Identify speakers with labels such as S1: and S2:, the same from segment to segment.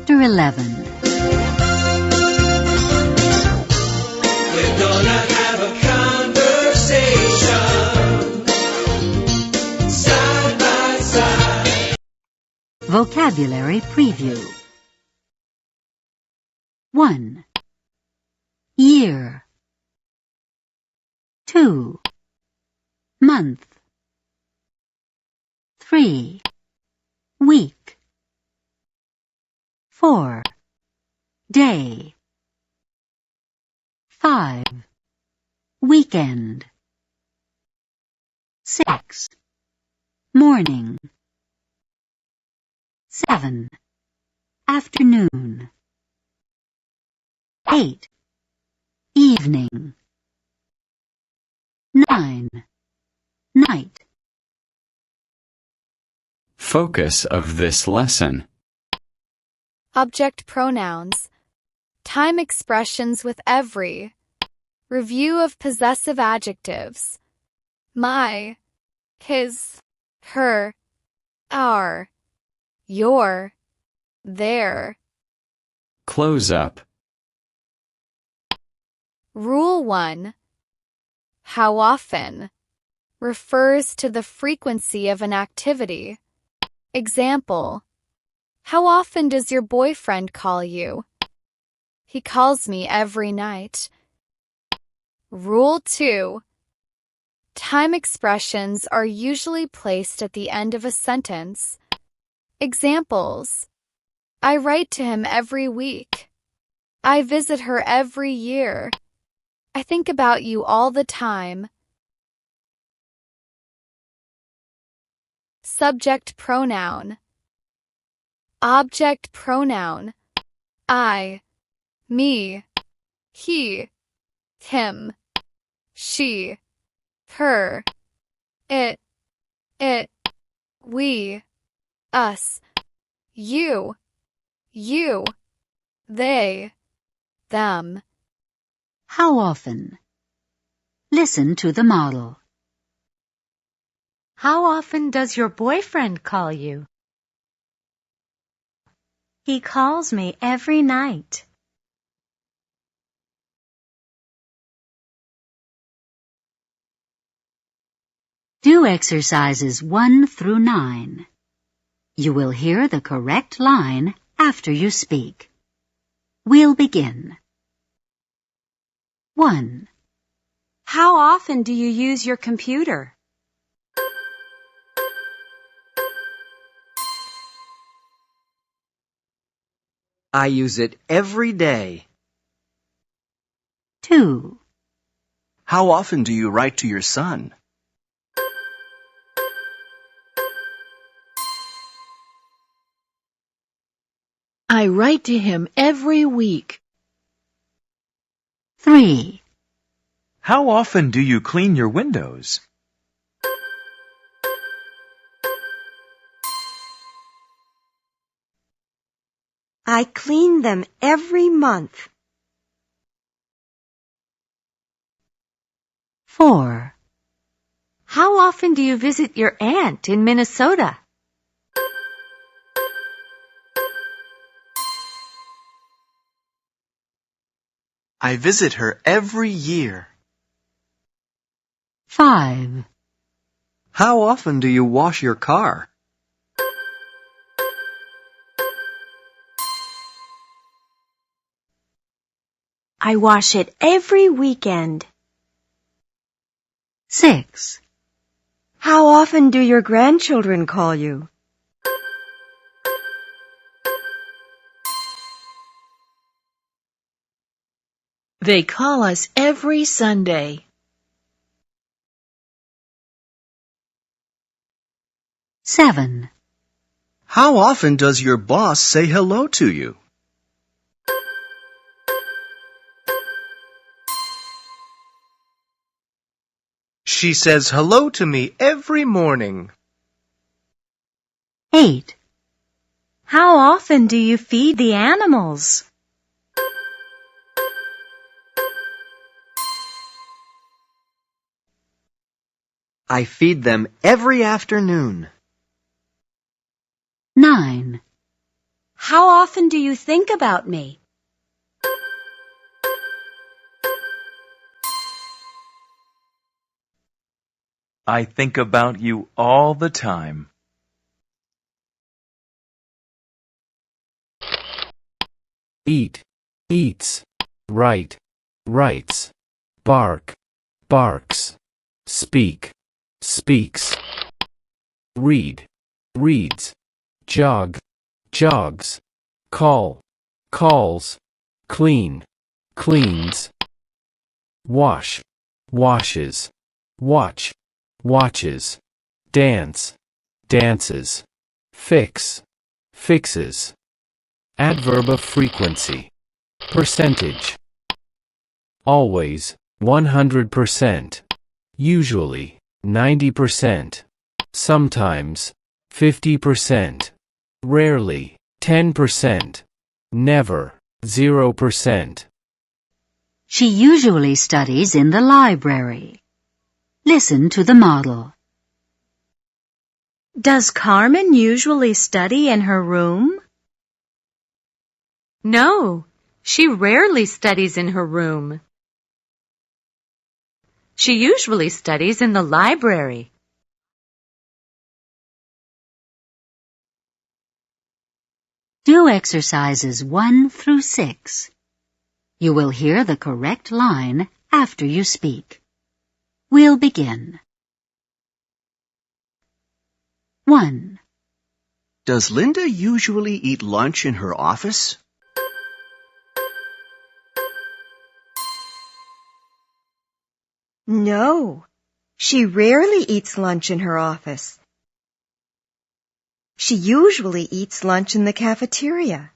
S1: Chapter 11.
S2: We're gonna have a conversation, side by side.
S1: Vocabulary Preview. 1. Year. 2. Month. 3. Week. 4. Day. 5. Weekend. 6. Morning. 7. Afternoon. 8. Evening. 9. Night.
S3: Focus of this lesson.
S4: Object pronouns. Time expressions with every. Review of possessive adjectives. My, his, her, our, your, their.
S3: Close up.
S4: Rule 1. How often refers to the frequency of an activity. Example: how often does your boyfriend call you? He calls me every night. Rule 2. Time expressions are usually placed at the end of a sentence. Examples: I write to him every week. I visit her every year. I think about you all the time. Subject pronoun. Object pronoun. I, me, he, him, she, her, it, we, us, you, they, them.
S1: How often? Listen to the model.
S5: How often does your boyfriend call you? He calls me every night.
S1: Do exercises 1 through 9. You will hear the correct line after you speak. We'll begin. 1.
S5: How often do you use your computer?
S6: I use it every day.
S1: 2.
S6: How often do you write to your son?
S7: I write to him every week.
S1: 3.
S8: How often do you clean your windows?
S5: I clean them every month.
S1: 4.
S5: How often do you visit your aunt in Minnesota?
S8: I visit her every year.
S1: 5.
S6: How often do you wash your car?
S5: I wash it every weekend.
S1: 6.
S5: How often do your grandchildren call you?
S7: They call us every Sunday.
S1: 7.
S8: How often does your boss say hello to you? She says hello to me every morning.
S1: 8.
S5: How often do you feed the animals?
S6: I feed them every afternoon.
S1: 9.
S9: How often do you think about me?
S10: I think about you all the time.
S11: Eat, eats. Write, writes. Bark, barks. Speak, speaks. Read, reads. Jog, jogs. Call, calls. Clean, cleans. Wash, washes. Watch, watches. Dance, dances. Fix, fixes. Adverb of frequency. Percentage. Always, 100%. Usually, 90%. Sometimes, 50%. Rarely, 10%. Never, 0%.
S1: She usually studies in the library. Listen to the model.
S5: Does Carmen usually study in her room? No, she rarely studies in her room. She usually studies in the library.
S1: Do exercises 1 through 6. You will hear the correct line after you speak. We'll begin. 1.
S12: Does Linda usually eat lunch in her office?
S13: No, she rarely eats lunch in her office. She usually eats lunch in the cafeteria.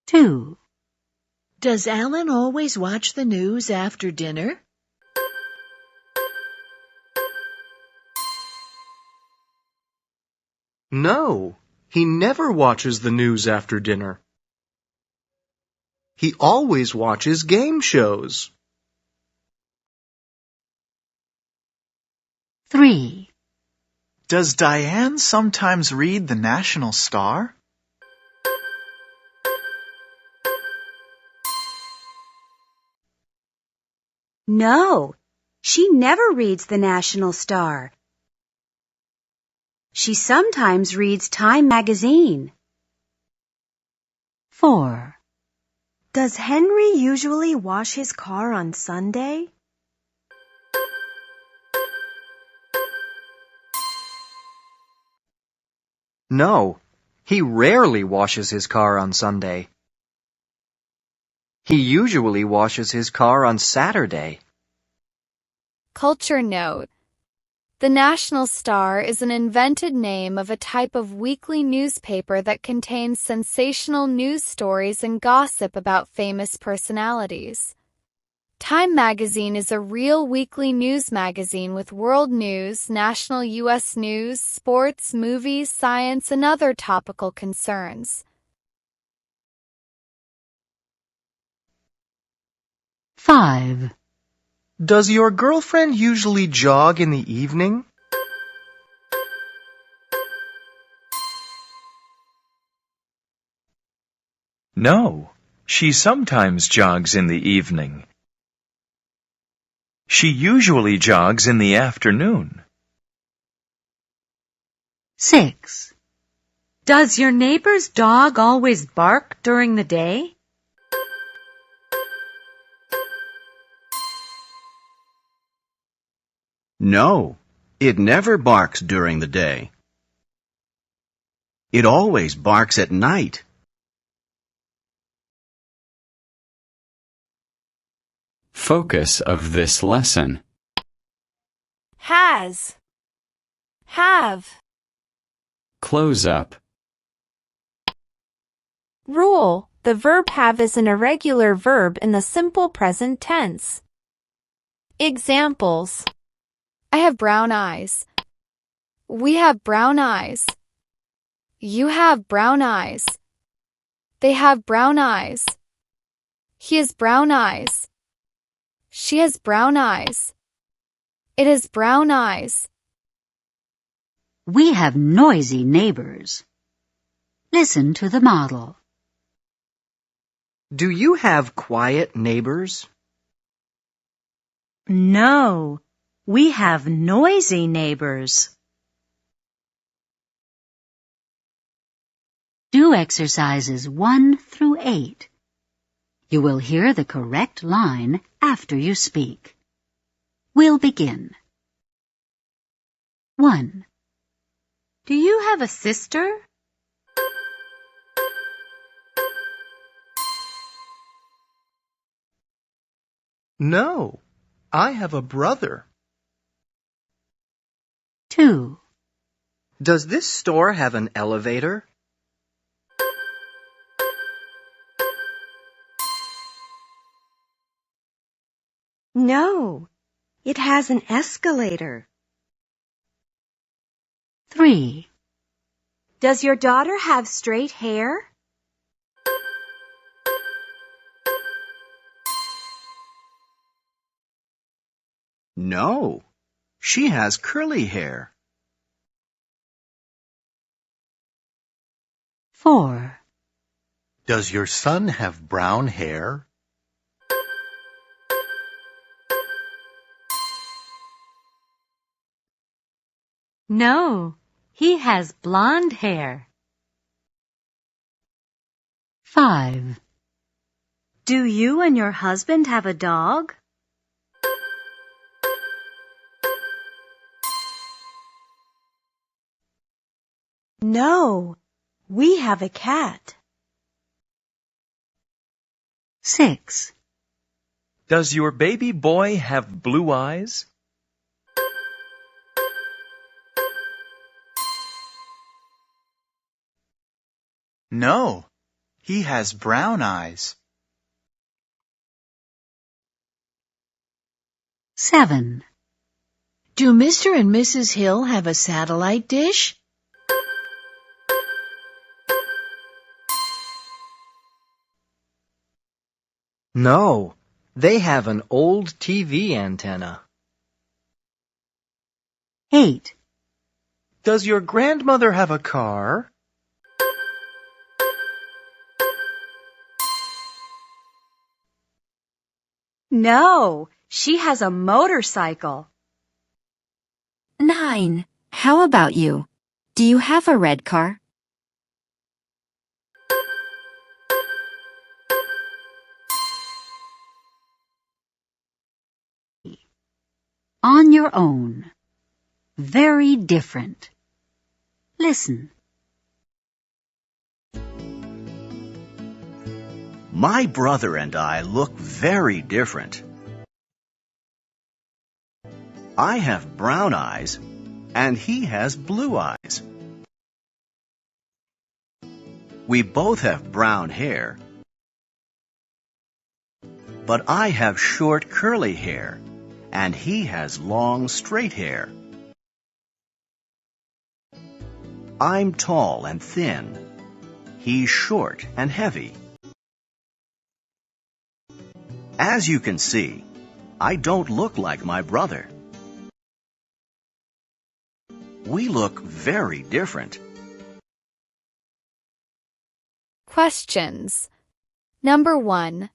S1: 2.
S7: Does Alan always watch the news after dinner?
S8: No, he never watches the news after dinner. He always watches game shows.
S1: 3.
S14: Does Diane sometimes read the National Star?
S9: No, she never reads the National Star. She sometimes reads Time magazine.
S1: 4.
S13: Does Henry usually wash his car on Sunday?
S6: No, he rarely washes his car on Sunday. He usually washes his car on Saturday.
S4: Culture note. The National Star is an invented name of a type of weekly newspaper that contains sensational news stories and gossip about famous personalities. Time magazine is a real weekly news magazine with world news, national U.S. news, sports, movies, science, and other topical concerns.
S1: 5.
S8: Does your girlfriend usually jog in the evening?
S10: No, she sometimes jogs in the evening. She usually jogs in the afternoon.
S1: 6.
S5: Does your neighbor's dog always bark during the day?
S12: No, it never barks during the day. It always barks at night.
S3: Focus of this lesson.
S15: Has. Have.
S3: Close up.
S15: Rule. The verb have is an irregular verb in the simple present tense. Examples.
S4: I have brown eyes. We have brown eyes. You have brown eyes. They have brown eyes. He has brown eyes. She has brown eyes. It has brown eyes.
S1: We have noisy neighbors. Listen to the model.
S6: Do you have quiet neighbors?
S5: No, we have noisy neighbors.
S1: Do exercises 1 through 8. You will hear the correct line after you speak. We'll begin. 1.
S5: Do you have a sister?
S8: No, I have a brother.
S1: 2.
S6: Does this store have an elevator?
S13: No, it has an escalator.
S1: 3.
S9: Does your daughter have straight hair?
S12: No, she has curly hair.
S1: 4.
S8: Does your son have brown hair?
S5: No, he has blonde hair.
S1: 5.
S5: Do you and your husband have a dog?
S13: No, we have a cat.
S1: 6.
S10: Does your baby boy have blue eyes?
S14: No, he has brown eyes.
S1: 7.
S7: Do Mr. and Mrs. Hill have a satellite dish?
S6: No, they have an old TV antenna.
S1: 8.
S8: Does your grandmother have a car?
S9: No, she has a motorcycle.
S16: 9. How about you? Do you have a red car?
S1: On your own. Very different. Listen.
S12: My brother and I look very different. I have brown eyes, and he has blue eyes. We both have brown hair, but I have short curly hair, and he has long straight hair. I'm tall and thin. He's short and heavy. As you can see, I don't look like my brother. We look very different.
S4: Questions. Number 1.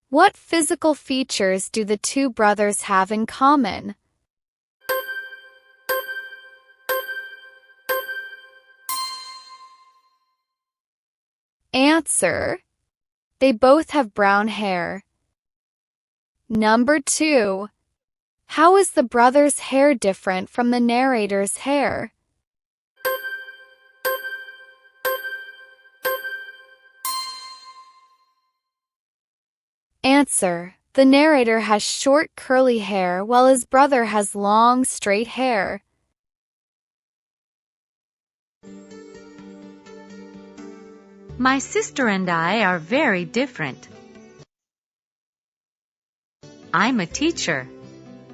S4: What physical features do the two brothers have in common? Answer. They both have brown hair. Number 2. How is the brother's hair different from the narrator's hair? Answer. The narrator has short curly hair while his brother has long straight hair.
S5: My sister and I are very different. I'm a teacher.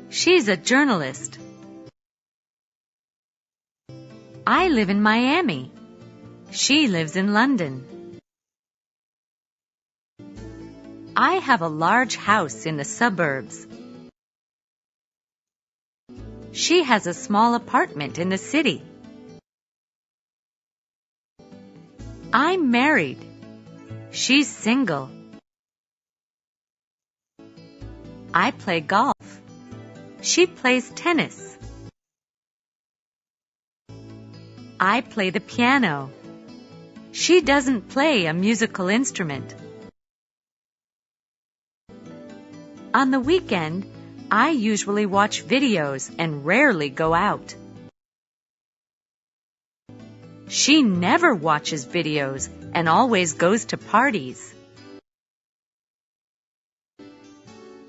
S5: She's a journalist. I live in Miami. She lives in London. I have a large house in the suburbs. She has a small apartment in the city. I'm married. She's single. I play golf. She plays tennis. I play the piano. She doesn't play a musical instrument. On the weekend, I usually watch videos and rarely go out. She never watches videos and always goes to parties.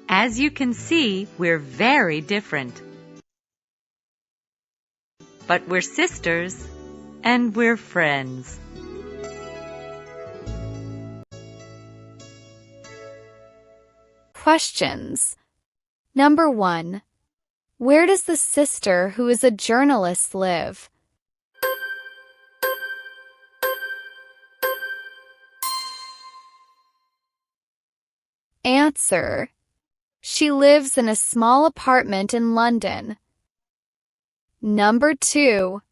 S5: As you can see, we're very different. But we're sisters and we're friends.
S4: Questions. Number 1. Where does the sister who is a journalist live? Answer. She lives in a small apartment in London. Number 2.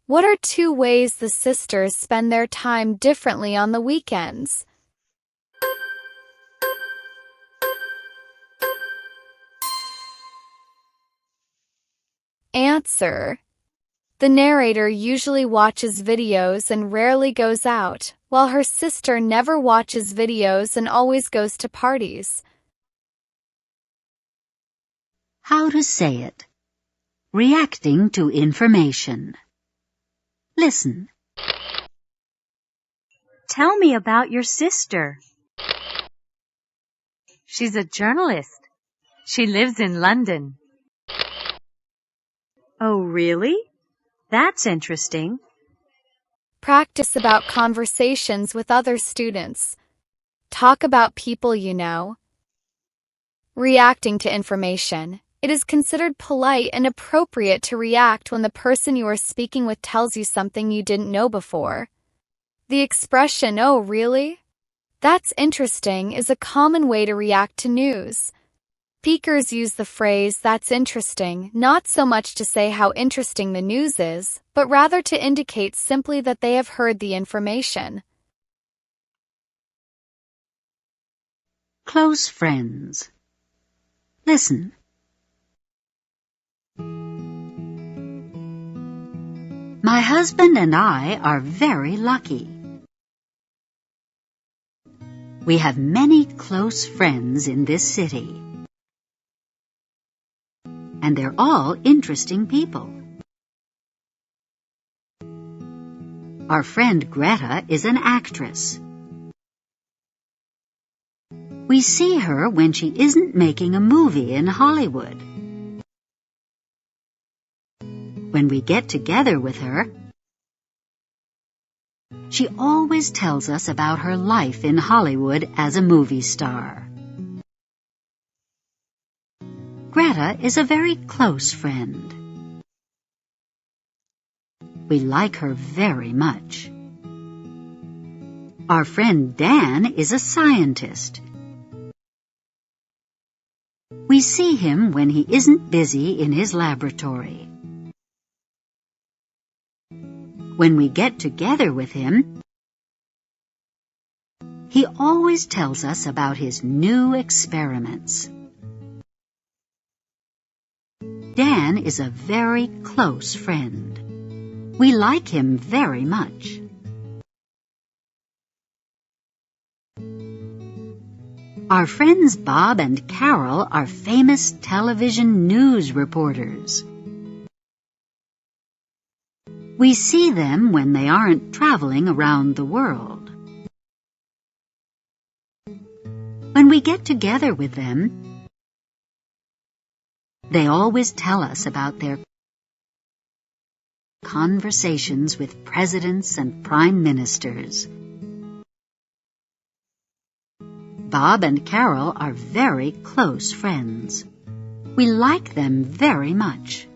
S4: What are 2 ways the sisters spend their time differently on the weekends? Answer. The narrator usually watches videos and rarely goes out, while her sister never watches videos and always goes to parties.
S1: How to say it. Reacting to information. Listen.
S13: Tell me about your sister.
S5: She's a journalist. She lives in London.
S13: Oh, really? That's interesting.
S4: Practice about conversations with other students. Talk about people you know. Reacting to information. It is considered polite and appropriate to react when the person you are speaking with tells you something you didn't know before. The expression, "Oh, really? That's interesting," is a common way to react to news. Speakers use the phrase, "That's interesting," not so much to say how interesting the news is, but rather to indicate simply that they have heard the information.
S1: Close friends. Listen. My husband and I are very lucky. We have many close friends in this city. And they're all interesting people. Our friend Greta is an actress. We see her when she isn't making a movie in Hollywood. When we get together with her, she always tells us about her life in Hollywood as a movie star. Greta is a very close friend. We like her very much. Our friend Dan is a scientist. We see him when he isn't busy in his laboratory. When we get together with him, he always tells us about his new experiments. Dan is a very close friend. We like him very much. Our friends Bob and Carol are famous television news reporters. We see them when they aren't traveling around the world. When we get together with them, they always tell us about their conversations with presidents and prime ministers. Bob and Carol are very close friends. We like them very much.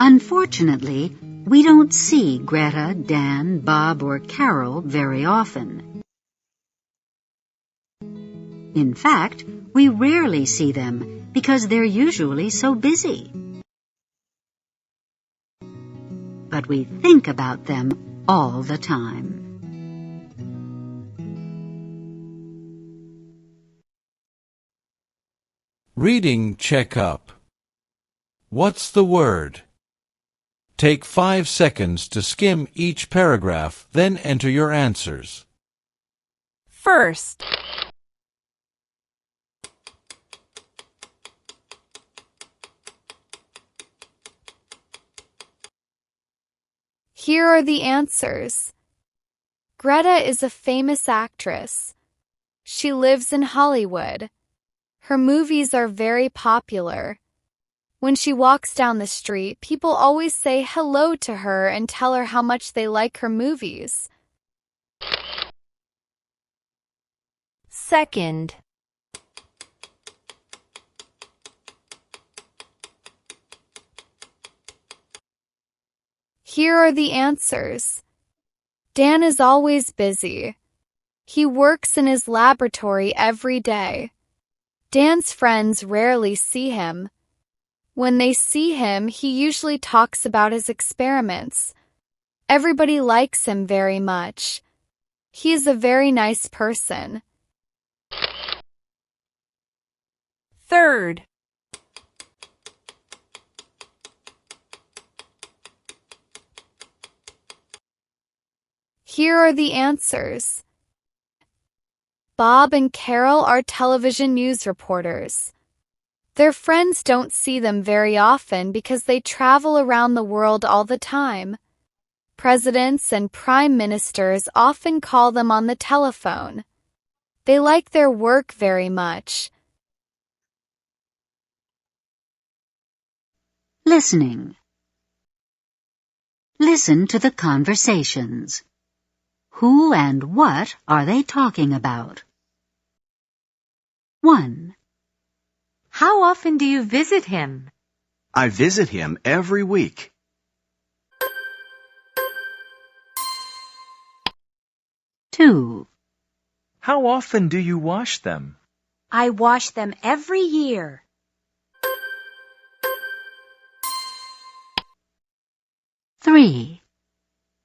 S1: Unfortunately, we don't see Greta, Dan, Bob, or Carol very often. In fact, we rarely see them because they're usually so busy. but we think about them all the time.
S11: Reading checkup. What's the word? Take 5 seconds to skim each paragraph, then enter your answers.
S15: First,
S4: here are the answers. Greta is a famous actress. She lives in Hollywood. Her movies are very popular. When she walks down the street, people always say hello to her and tell her how much they like her movies.
S15: second,
S4: Here are the answers. Dan is always busy. He works in his laboratory every day. Dan's friends rarely see him. When they see him, he usually talks about his experiments. Everybody likes him very much. He is a very nice person.
S15: third,
S4: Here are the answers. Bob and Carol are television news reporters. Their friends don't see them very often because they travel around the world all the time. Presidents and prime ministers often call them on the telephone. They like their work very much.
S1: Listening. Listen to the conversations. Who and what are they talking about? 1.
S5: How often do you visit him?
S12: I visit him every week.
S1: 2.
S10: How often do you wash them?
S9: I wash them every year.
S1: 3.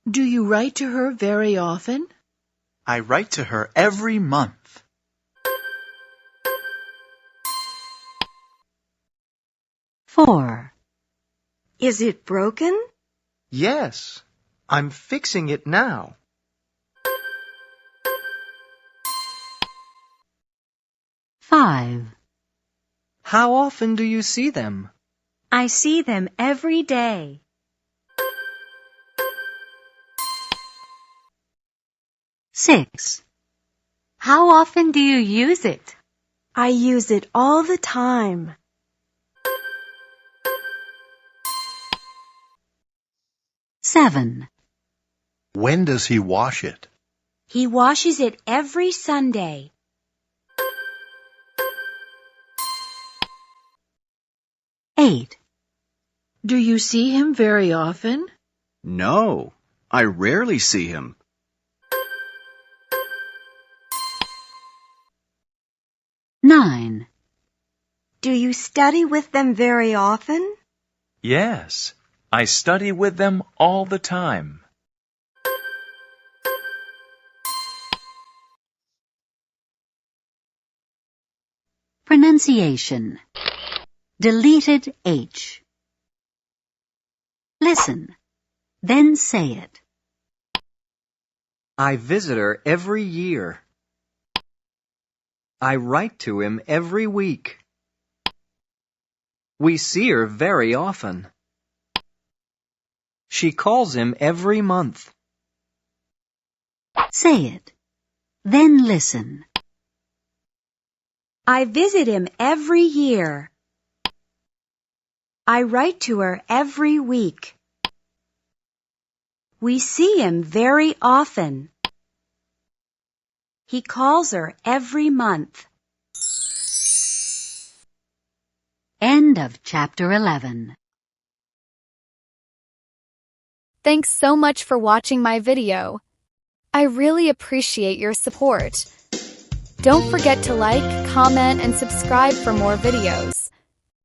S7: Do you write to her very often?
S14: I write to her every month.
S1: 4.
S13: Is it broken?
S8: Yes, I'm fixing it now.
S1: 5.
S6: How often do you see them?
S5: I see them every day.
S1: 6.
S5: How often do you use it?
S13: I use it all the time.
S1: 7.
S8: When does he wash it?
S9: He washes it every Sunday.
S1: 8.
S7: Do you see him very often?
S12: No, I rarely see him.
S1: 9.
S13: Do you study with them very often?
S10: Yes, I study with them all the time.
S1: Pronunciation. Deleted H. Listen, then say it.
S6: I visit her every year. I write to him every week. We see her very often. She calls him every month.
S1: Say it. Then listen.
S9: I visit him every year. I write to her every week. We see him very often. He calls her every month.
S1: End of Chapter 11.
S4: Thanks so much for watching my video. I really appreciate your support. Don't forget to like, comment, and subscribe for more videos.